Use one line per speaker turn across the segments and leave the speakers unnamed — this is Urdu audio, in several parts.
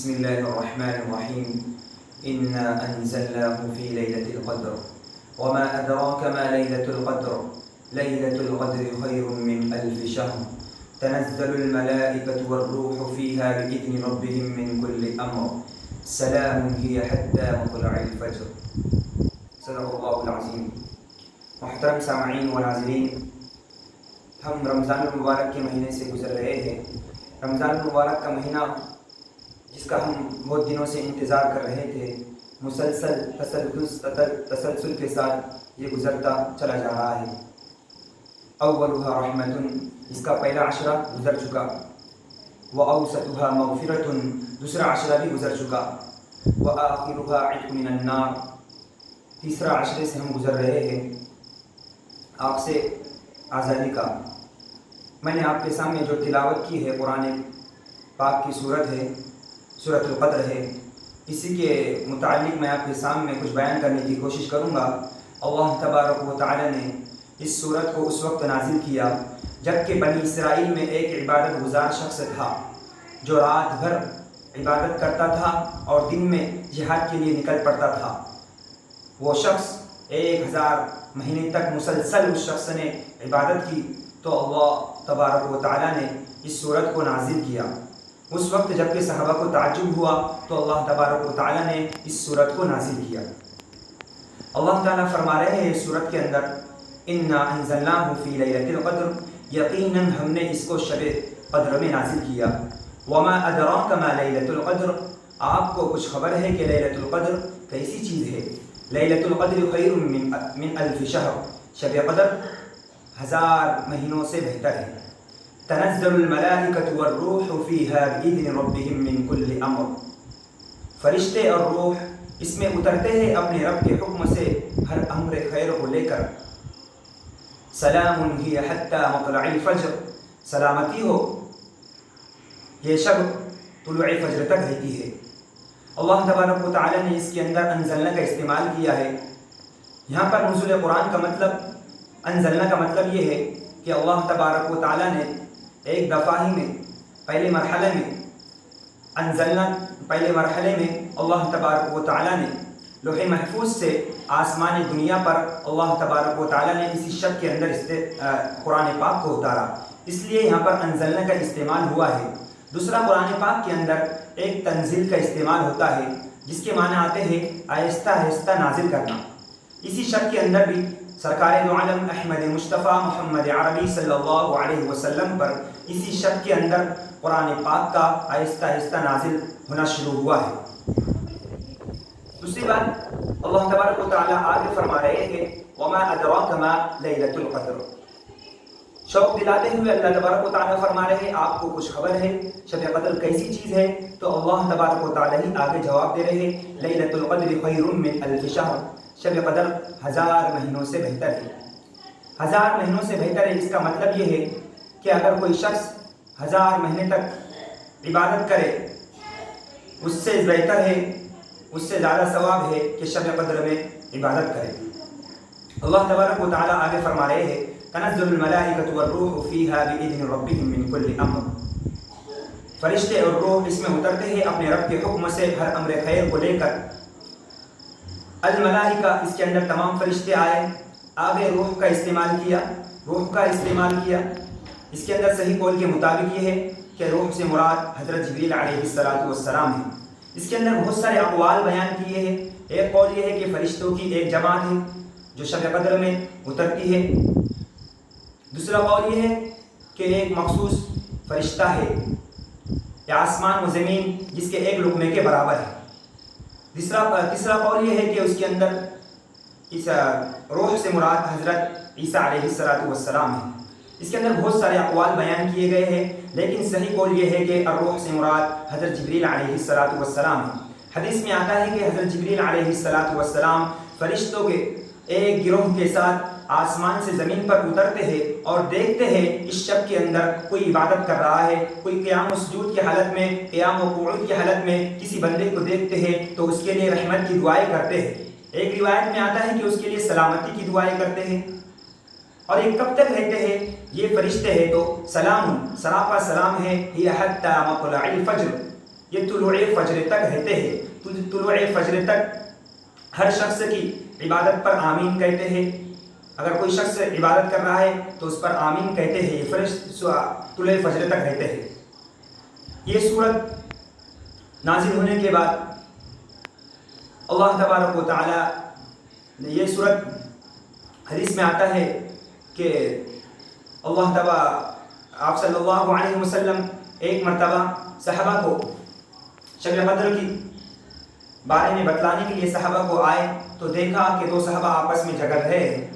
بسم الله الرحمن الرحيم إنا أنزلناه في ليلة القدر وما أدراك ما ليلة القدر ليلة القدر خير من ألف شهر تنزل الملائكة والروح فيها بإذن ربهم من كل أمر سلام هي حتى مطلع الفجر صدق الله العظيم. محترم سامعین و ناظرین، ہم رمضان المبارک کے مہینے سے گزر رہے ہیں. رمضان المبارک کا مہینہ جس کا ہم بہت دنوں سے انتظار کر رہے تھے، تسلسل کے ساتھ یہ گزرتا چلا جا رہا ہے. اولها رحمت، اس کا پہلا عشرہ گزر چکا. واوسطها مغفرۃ، دوسرا عشرہ بھی گزر چکا. واخرها عتق من النار، تیسرا عشرے سے ہم گزر رہے ہیں آگ سے آزادی کا. میں نے آپ کے سامنے جو تلاوت کی ہے قرآن پاک کی صورت ہے، سورۃ القدر ہے. اسی کے متعلق میں آپ کے سامنے کچھ بیان کرنے کی کوشش کروں گا. اللہ تبارک و تعالی نے اس سورت کو اس وقت نازل کیا جبکہ بنی اسرائیل میں ایک عبادت گزار شخص تھا جو رات بھر عبادت کرتا تھا اور دن میں جہاد کے لیے نکل پڑتا تھا. وہ شخص 1000 مہینے تک مسلسل اس شخص نے عبادت کی تو اللہ تبارک و تعالی نے اس سورت کو نازل کیا. اس وقت جبکہ صحابہ کو تعجب ہوا تو اللہ تبارک و تعالی نے اس سورت کو نازل کیا. اللہ تعالیٰ فرما رہے ہیں اس سورت کے اندر، انا انزلناہ فی لیلۃ القدر، یقیناً ہم نے اس کو شب قدر میں نازل کیا. وما ادراک ما لیلۃ القدر، آپ کو کچھ خبر ہے کہ لیلۃ القدر کیسی چیز ہے؟ لیلۃ القدر خیر من الف شہر، شب قدر 1000 مہینوں سے بہتر ہے. تنزل الملائکۃ والروح فیہا بإذن ربہم من کل امر، فرشتے اور روح اس میں اترتے ہیں اپنے رب کے حکم سے ہر امر خیر کو لے کر. سلام ہی حتی مطلع الفجر، سلامتی ہو یہ شب طلوع فجر تک رہتی ہے. اللہ تبارک و تعالی نے اس کے اندر انزلنا کا استعمال کیا ہے. یہاں پر نزول قرآن کا مطلب، انزلنا کا مطلب یہ ہے کہ اللہ تبارک و تعالی نے ایک دفعہ ہی میں پہلے مرحلے میں اللہ تبارک و تعالی نے لوح محفوظ سے آسمان دنیا پر اللہ تبارک و تعالی نے اسی شب کے اندر قرآن پاک کو اتارا، اس لیے یہاں پر انزلنا کا استعمال ہوا ہے. دوسرا، قرآن پاک کے اندر ایک تنزیل کا استعمال ہوتا ہے جس کے معنی آتے ہیں آہستہ آہستہ نازل کرنا. اسی شب کے اندر بھی سرکار دو عالم احمد مصطفیٰ محمد عربی صلی اللہ علیہ وسلم پر اسی شب کے اندر قرآن پاک کا آہستہ آہستہ نازل ہونا شروع ہوا ہے. دوسری بات، اللہ تبارک و تعالیٰ آگے فرما رہے ہیں وما ادراک ما لیلۃ القدر. شوق دلاتے ہوئے اللہ تبارک و تعالیٰ فرما رہے ہیں آپ کو کچھ خبر ہے شب قدر کیسی چیز ہے؟ تو اللہ تبارک و تعالیٰ ہی آگے جواب دے رہے ہیں لیلۃ القدر خیر من الف شہر، شب قدر 1000 مہینوں سے بہتر ہے. 1000 مہینوں سے بہتر ہے، اس کا مطلب یہ ہے کہ اگر کوئی شخص 1000 مہینے تک عبادت کرے اس سے بہتر ہے، اس سے زیادہ ثواب ہے کہ شب قدر میں عبادت کرے. اللہ تبارک و تعالیٰ آگے فرما رہے ہیں تنزل الملائکۃ والروح فیہا بإذن ربہم من کل امر، فرشتے اور روح اس میں اترتے ہیں اپنے رب کے حکم سے ہر امر خیر کو لے کر. الملائکہ، اس کے اندر تمام فرشتے آئے. آگے روح کا استعمال کیا. اس کے اندر صحیح قول کے مطابق یہ ہے کہ روح سے مراد حضرت جبریل علیہ السلام ہے. اس کے اندر بہت سارے اقوال بیان کیے ہیں. ایک قول یہ ہے کہ فرشتوں کی ایک جماعت ہے جو شب قدر میں اترتی ہے. دوسرا قول یہ ہے کہ ایک مخصوص فرشتہ ہے یا آسمان و زمین جس کے ایک لقمے کے برابر ہے. تیسرا قول یہ ہے کہ اس کے اندر اس روح سے مراد حضرت عیسیٰ علیہ السلام ہے. اس کے اندر بہت سارے اقوال بیان کیے گئے ہیں، لیکن صحیح قول یہ ہے کہ الروح سے مراد حضرت جبریل علیہ السلام ہے. حدیث میں آتا ہے کہ حضرت جبریل علیہ السلام فرشتوں کے ایک گروہ کے ساتھ آسمان سے زمین پر اترتے ہیں اور دیکھتے ہیں اس شب کے اندر کوئی عبادت کر رہا ہے، کوئی قیام و سجود کی حالت میں، قیام و قعود کی حالت میں کسی بندے کو دیکھتے ہیں تو اس کے لیے رحمت کی دعائیں کرتے ہیں. ایک روایت میں آتا ہے کہ اس کے لیے سلامتی کی دعائیں کرتے ہیں. اور یہ کب تک رہتے ہیں؟ یہ فرشتے ہیں تو سلام، سراپا سلام ہے، یہ حتی مطلع الفجر، یہ طلوع فجر تک رہتے ہیں. طلوع فجر تک ہر شخص کی عبادت پر آمین کہتے ہیں. اگر کوئی شخص عبادت کر رہا ہے تو اس پر آمین کہتے ہیں. یہ طلوع فجر تک رہتے ہیں. یہ سورت نازل ہونے کے بعد اللہ تبارک و تعالی یہ سورت حدیث میں آتا ہے کہ اللہ تعالی آپ صلی اللہ علیہ وسلم ایک مرتبہ صحابہ کو شب قدر کی بارے میں بتلانے کے لیے صحابہ کو آئے تو دیکھا کہ دو صحابہ آپس میں جھگڑ رہے ہیں.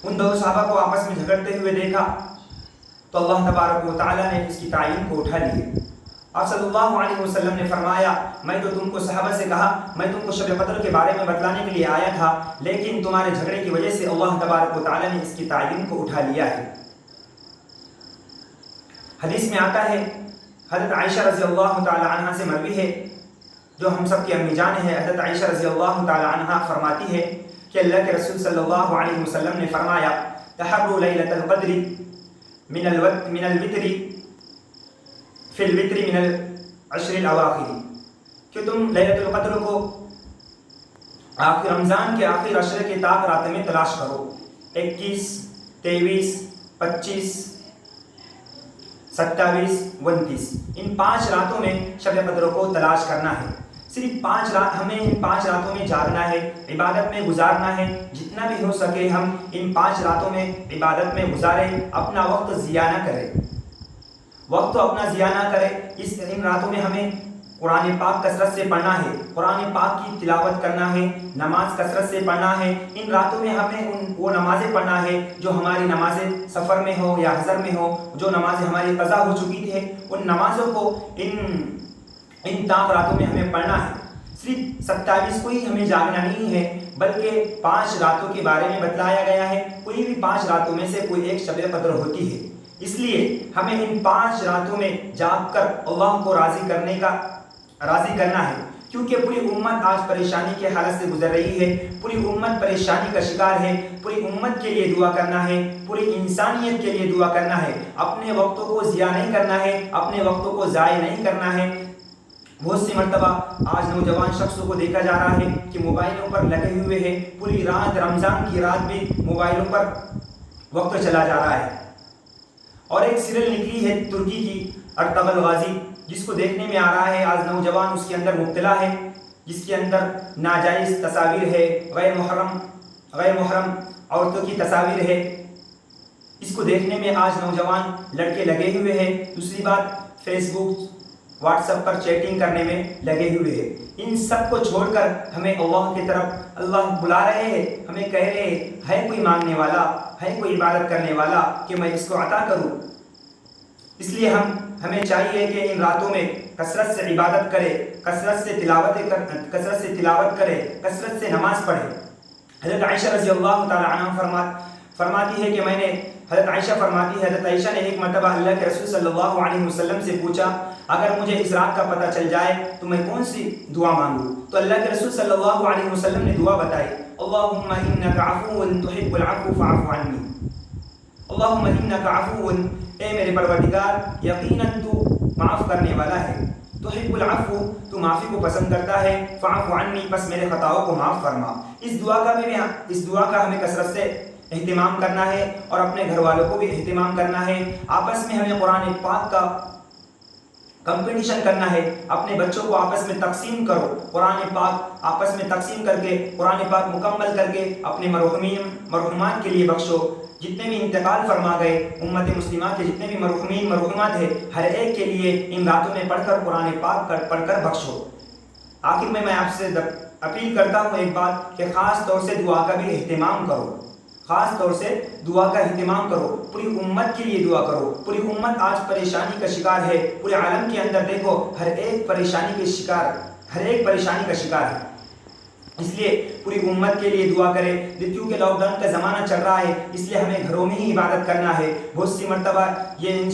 ان دو صحابہ کو آپس میں جھگڑتے ہوئے دیکھا تو اللہ تبارک و تعالیٰ نے اس کی تعین کو اٹھا لیے. آپ صلی اللہ علیہ وسلم نے فرمایا میں تو تم کو صحابہ سے کہا میں تم کو شب قدر کے بارے میں بتلانے کے لیے آیا تھا لیکن تمہارے جھگڑے کی وجہ سے اللہ تبارک و تعالیٰ نے اس کی تعین کو اٹھا لیا ہے. حدیث میں آتا ہے حضرت عائشہ رضی اللہ تعالی عنہ سے مروی ہے جو ہم سب کی امی جان ہے. حضرت عائشہ رضی اللہ تعالی عنہ فرماتی ہے کہ اللہ کے رسول صلی اللہ علیہ وسلم نے فرمایا تحروا لیلۃ القدر من الوتر فی الوتر من العشر الاواخر کہ تم لیلۃ القدر کو آخر رمضان کے آخر عشر کے طاق رات میں تلاش کرو. 21 23 25 27 29 ان 5 راتوں میں شب قدر کو تلاش کرنا ہے. صرف 5 رات ہمیں ان 5 راتوں میں جاگنا ہے, عبادت میں گزارنا ہے. جتنا بھی ہو سکے ہم ان 5 راتوں میں عبادت میں گزاریں, اپنا وقت ضیاع نہ کریں. وقت اپنا ضیاع نہ کرے. ان راتوں میں ہمیں قرآن پاک کثرت سے پڑھنا ہے, قرآن پاک کی تلاوت کرنا ہے, نماز کثرت سے پڑھنا ہے. ان راتوں میں ہمیں وہ نمازیں پڑھنا ہے جو ہماری نمازیں سفر میں ہو یا حضر میں ہو, جو نمازیں ہماری قضا ہو چکی تھی ان نمازوں کو ان تاک راتوں میں ہمیں پڑھنا ہے. صرف 27 کو ہی ہمیں جاگنا نہیں ہے بلکہ 5 راتوں کے بارے میں بتلایا گیا ہے. کوئی بھی 5 راتوں میں سے کوئی ایک شب قدر ہوتی ہے. اس لیے ہمیں ان 5 راتوں میں جاگ کر اللہ کو راضی کرنا ہے, کیونکہ پوری امت آج پریشانی کے حالت سے گزر رہی ہے. پوری امت پریشانی کا شکار ہے. پوری امت کے لیے دعا کرنا ہے, پوری انسانیت کے لیے دعا کرنا ہے. اپنے وقتوں کو ضیاع نہیں کرنا ہے, اپنے وقتوں کو ضائع نہیں کرنا ہے. بہت سی مرتبہ آج نوجوان شخصوں کو دیکھا جا رہا ہے کہ موبائلوں پر لگے ہوئے ہیں. پوری رات رمضان کی رات بھی موبائلوں پر وقت چلا جا رہا ہے. اور ایک سیریل نکلی ہے ترکی کی ارطغرل غازی, جس کو دیکھنے میں آ رہا ہے آج نوجوان اس کے اندر مبتلا ہے, جس کے اندر ناجائز تصاویر ہے, غیر محرم عورتوں کی تصاویر ہے. اس کو دیکھنے میں آج نوجوان لڑکے لگے ہوئے ہیں. دوسری بات فیس بک واٹس ایپ پر چیٹنگ کرنے میں لگے ہوئے ہیں. ان سب کو چھوڑ کر ہمیں اللہ کی طرف اللہ بلا رہے ہیں, ہمیں کہہ رہے ہیں ہے کوئی مانگنے والا, ہے کوئی عبادت کرنے والا کہ میں اس کو عطا کروں. اس لیے ہمیں چاہیے کہ ان راتوں میں کثرت سے عبادت کرے, کثرت سے تلاوت کرے, کثرت سے نماز پڑھے. حضرت عائشہ رضی اللہ تعالی عنہ فرماتی ہے کہ حضرت عائشہ نے ایک مرتبہ اللہ کے رسول صلی اللہ علیہ وسلم سے پوچھا اگر مجھے اس رات کا پتہ چل جائے تو میں کون سی دعا مانگوں؟ تو اللہ کے رسول صلی اللہ علیہ وسلم نے دعا بتائی, اللہم انک عفو تحب العفو فاعف عنی. اللہم انک عفو, اے میرے پروردگار یقیناً تو معاف کرنے والا ہے, تحب العفو, تو معافی کو پسند کرتا ہے, فاعف عنی, پس میرے خطاؤں کو معاف فرما. اس دعا کا ہمیں کثرت سے اہتمام کرنا ہے اور اپنے گھر والوں کو بھی اہتمام کرنا ہے. آپس میں ہمیں قرآن پاک کا کمپٹیشن کرنا ہے. اپنے بچوں کو آپس میں تقسیم کرو, قرآن پاک آپس میں تقسیم کر کے قرآن پاک مکمل کر کے اپنے مرحومات کے لیے بخشو. جتنے بھی انتقال فرما گئے امت مسلمہ کے جتنے بھی مرحومات ہیں, ہر ایک کے لیے ان راتوں میں پڑھ کر قرآن پاک پڑھ کر بخشو. آخر میں آپ سے اپیل کرتا ہوں ایک بات کہ خاص طور سے دعا کا بھی اہتمام کرو, خاص طور سے دعا کا اہتمام کرو. پوری امت کے لیے دعا کرو. پوری امت آج پریشانی کا شکار ہے. پورے عالم کے اندر دیکھو ہر ایک پریشانی کا شکار ہے. اس لیے پوری امت کے لیے دعا کرے. کیونکہ لاک ڈاؤن کا زمانہ چل رہا ہے, اس لیے ہمیں گھروں میں ہی عبادت کرنا ہے. بہت سی مرتبہ یہ ان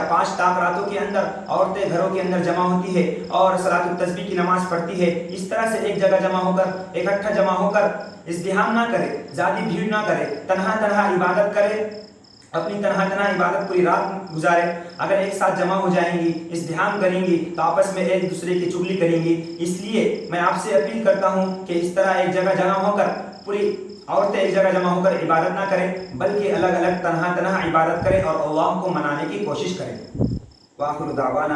5 طاق راتوں کے اندر عورتیں گھروں کے اندر جمع ہوتی ہے اور صلاۃ التسبیح کی نماز پڑھتی ہے. اس طرح سے ایک جگہ اکٹھا جمع ہو کر ازدحام نہ کرے, زیادہ بھیڑ نہ کرے, تنہا عبادت کرے. اپنی تنہا تنہا عبادت پوری رات گزارے. اگر ایک ساتھ جمع ہو جائیں گی، ازدحام کریں گی تو آپس میں ایک دوسرے کی چغلی کریں گی. اس لیے میں آپ سے اپیل کرتا ہوں کہ اس طرح ایک جگہ جمع ہو کر پوری عورتیں ایک جگہ جمع ہو کر عبادت نہ کریں، بلکہ الگ الگ تنہا تنہا عبادت کریں اور اللہ کو منانے کی کوشش کریں. وآخر دعوانا